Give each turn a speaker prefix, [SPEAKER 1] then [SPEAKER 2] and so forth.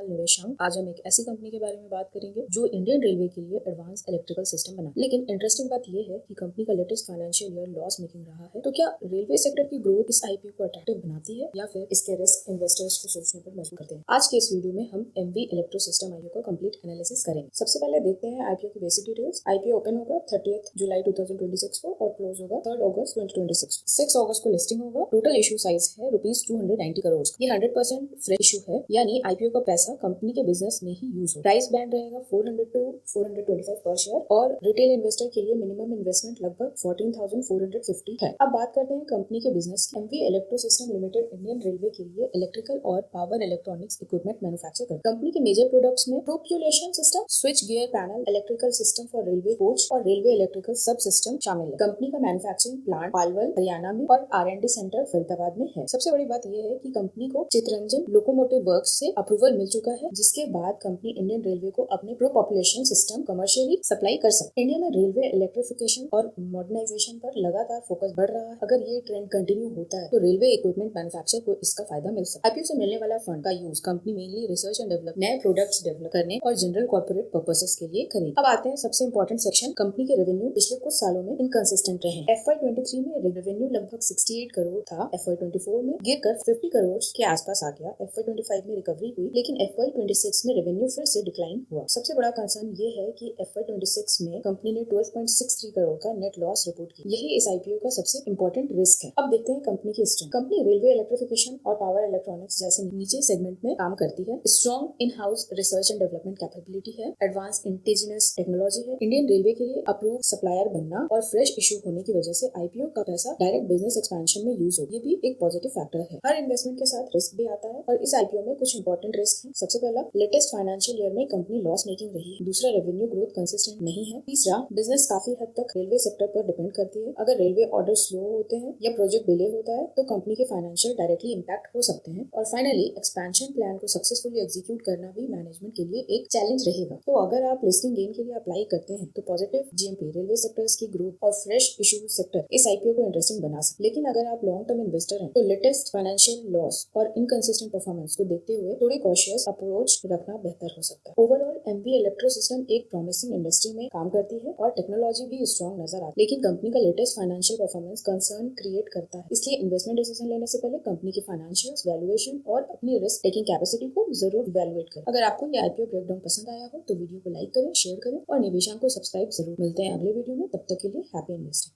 [SPEAKER 1] फिलहाल निवेशांक। आज हम एक ऐसी कंपनी के बारे में बात करेंगे जो इंडियन रेलवे के लिए एडवांस इलेक्ट्रिकल सिस्टम बना। लेकिन इंटरेस्टिंग बात यह है कि कंपनी का latest financial year loss making रहा है। तो क्या रेलवे सेक्टर की ग्रोथ इस आईपीओ को अट्रैक्टिव बनाती है या फिर इसके रिस्क इन्वेस्टर्स को सोचने पर मजबूर करते हैं? आज के इस वीडियो में हम एमवी इलेक्ट्रो सिस्टम आईपीओ का कंप्लीट एनालिसिस करेंगे। सबसे पहले देखते हैं आईपीओ की बेसिक डिटेल्स। आईपीओ ओपन होगा 30 जुलाई 2026 को और क्लोज होगा 3 अगस्त 2026 को। 6 अगस्त को लिस्टिंग होगा। टोटल इशू साइज है ₹290 करोड़। ये 100% फ्रेश इशू है, यानी आईपीओ का पैसा कंपनी के बिजनेस में ही यूज हो। प्राइस बैंड रहेगा 400 to 425 पर शेयर और रिटेल इन्वेस्टर के लिए मिनिमम इन्वेस्टमेंट लगभग 14,450 है। अब बात करते हैं कंपनी के बिजनेस की। MV electro system limited Indian railway के लिए इलेक्ट्रिकल और पावर इलेक्ट्रॉनिक्स इक्विपमेंट मैन्युफैक्चर करती है। कंपनी के मेजर प्रोडक्ट्स में propulsion system, switch gear panel, electrical system for railway coach और रेलवे इलेक्ट्रिकल सब सिस्टम शामिल है। कंपनी का मैन्युफैक्चरिंग प्लांट पालवल हरियाणा में और R&D सेंटर फरीदाबाद में है। सबसे बड़ी बात यह है कि कंपनी को चितरंजन लोकोमोटिव वर्क्स से अप्रूवल मिल चुका है, जिसके बाद कंपनी इंडियन रेलवे को अपने pro population system commercially supply कर सकती है। इंडिया में रेलवे इलेक्ट्रिफिकेशन और मॉडर्नाइजेशन पर लगातार फोकस बढ़ रहा है। अगर ये ट्रेंड कंटिन्यू होता है तो रेलवे इक्विपमेंट मैन्युफैक्चर को इसका फायदा मिल सकता है। आईपीओ से मिलने वाला फंड का use company mainly research and develop नए प्रोडक्ट्स डेवलप करने और जनरल कॉर्पोरेट पर्पसेस के लिए करेगी। अब आते हैं सबसे इंपॉर्टेंट सेक्शन। कंपनी के रेवेन्यू पिछले कुछ सालों में इनकंसिस्टेंट रहे। FY23 में रेवेन्यू लगभग 68 करोड़ था। FY24 में गिरकर 50 करोड़ के आसपास आ गया। FY25 में रिकवरी हुई, लेकिन FY26 में रेवेन्यू फिर से डिक्लाइन हुआ। सबसे बड़ा कंसर्न ये है कि FY26 में कंपनी ने 12.63 करोड़ का नेट लॉस रिपोर्ट किया। यही इस आईपीओ का सबसे इंपॉर्टेंट रिस्क है। अब देखते हैं कंपनी की स्ट्रेंथ। कंपनी रेलवे इलेक्ट्रिफिकेशन और पावर इलेक्ट्रॉनिक्स जैसे नीचे सेगमेंट में काम करती है। Strong in house research and development capability है। एडवांस इंडिजिनस टेक्नोलॉजी है। इंडियन रेलवे के लिए अप्रूव सप्लायर बनना और फ्रेश इशू होने की वजह से आईपीओ का पैसा डायरेक्ट बिजनेस एक्सपेंशन में यूज हो। ये भी एक पॉजिटिव फैक्टर है। हर इन्वेस्टमेंट के साथ रिस्क भी आता है और इस आईपीओ में कुछ इंपॉर्टेंट रिस्क है। सबसे पहला, लेटेस्ट फाइनेंशियल ईयर में कंपनी लॉस मेकिंग रही है। दूसरा, रेवेन्यू ग्रोथ कंसिस्टेंट नहीं है। तीसरा, बिजनेस काफी हद तक रेलवे सेक्टर पर डिपेंड करती है। अगर रेलवे ऑर्डर स्लो होते हैं या प्रोजेक्ट डिले होता है तो कंपनी के फाइनेंशियल डायरेक्टली इंपैक्ट हो सकते हैं। और फाइनली, एक्सपेंशन प्लान को सक्सेसफुली एग्जीक्यूट करना भी मैनेजमेंट के लिए एक चैलेंज रहेगा। तो अगर आप लिस्टिंग गेन के लिए अप्लाई करते हैं तो पॉजिटिव जीएमपी, रेलवे सेक्टर्स की ग्रोथ और फ्रेश इशू सेक्टर इस आईपीओ को इंटरेस्टिंग बना सकते। लेकिन अगर आप लॉन्ग टर्म इन्वेस्टर हैं तो लेटेस्ट फाइनेंशियल लॉस और इनकंसिस्टेंट परफॉर्मेंस को देखते हुए थोड़ी कॉशियस अप्रोच रखना बेहतर हो सकता है। ओवरऑल एमवी इलेक्ट्रो सिस्टम एक प्रॉमिसिंग इंडस्ट्री में काम करती है और टेक्नोलॉजी भी स्ट्रॉन्ग नजर आती है, लेकिन कंपनी का latest financial performance concern create करता है। इसलिए इन्वेस्टमेंट डिसीजन लेने से पहले कंपनी की फाइनेंशियल्स, वैल्यूएशन और अपनी रिस्क टेकिंग कैपेसिटी को जरूर इवैल्यूएट करें। अगर आपको ये आईपीओ ब्रेकडाउन पसंद आया हो तो वीडियो को लाइक करें, शेयर करें और निवेशांक को सब्सक्राइब जरूर। मिलते हैं अगले वीडियो में, तब तक के लिए हैप्पी इन्वेस्टिंग।